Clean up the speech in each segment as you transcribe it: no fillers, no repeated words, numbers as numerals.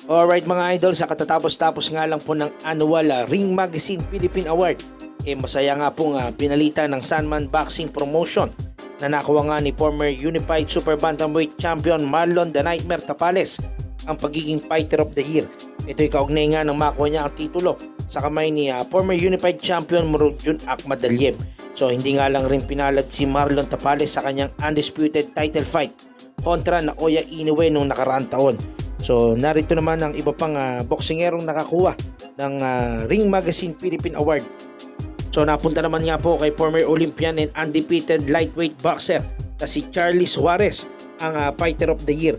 Alright mga idol, sa katatapos-tapos nga lang po ng annual Ring Magazine Philippine Award, masaya nga pong pinalitan ng Sandman Boxing Promotion na nakuha nga ni former Unified Super Bantamweight Champion Marlon The Nightmare Tapales ang pagiging Fighter of the Year. Ito'y kaugnay nga ng makuha niya ang titulo sa kamay ni former Unified Champion Murodjun Akhmadaliev. So hindi nga lang rin pinalad si Marlon Tapales sa kanyang undisputed title fight kontra Naoya Inoue noong nakaraang taon. So narito naman ang iba pang boksingerong nakakuha ng Ring Magazine Philippine Award. So napunta naman nga po kay former Olympian and undefeated lightweight boxer na si Charlie Suarez ang Fighter of the Year.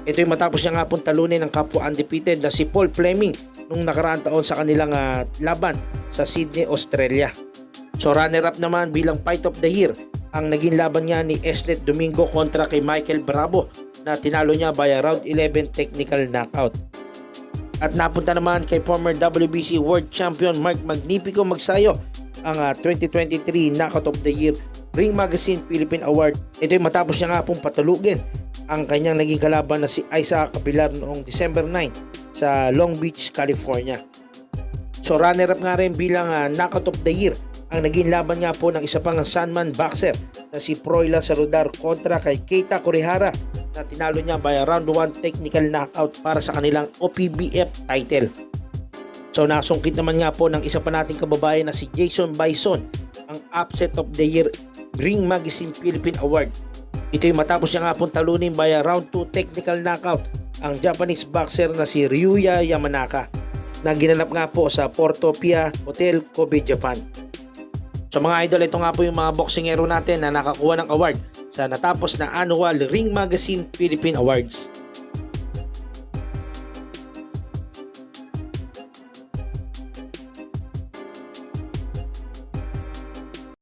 Ito'y matapos niya nga pong talunin ng kapwa undefeated na si Paul Fleming nung nakaraang taon sa kanilang laban sa Sydney, Australia. So runner-up naman bilang Fight of the Year ang naging laban niya ni Esnet Domingo kontra kay Michael Bravo na tinalo niya via round 11 technical knockout. At napunta naman kay former WBC World Champion Mark Magnifico Magsayo ang 2023 Knockout of the Year Ring Magazine Philippine Award. Ito'y matapos niya nga pong patulugin ang kanyang naging kalaban na si Isaac Capilar noong December 9 sa Long Beach, California. So runner-up nga rin bilang Knockout of the Year ang naging laban nga po ng isa pang Sandman boxer na si Froilan Saludar kontra kay Keita Kurihara na tinalo niya by round 1 technical knockout para sa kanilang OPBF title. So nasungkit naman nga po ng isa pa nating kababayan na si Jason Bison ang Upset of the Year Ring Magazine Philippine Award. Ito'y matapos niya nga pong talunin by round 2 technical knockout ang Japanese boxer na si Ryuya Yamanaka na ginanap nga po sa Portopia Hotel, Kobe, Japan. So mga idol, ito nga po yung mga boksingero natin na nakakuha ng award sa natapos na annual Ring Magazine Philippine Awards.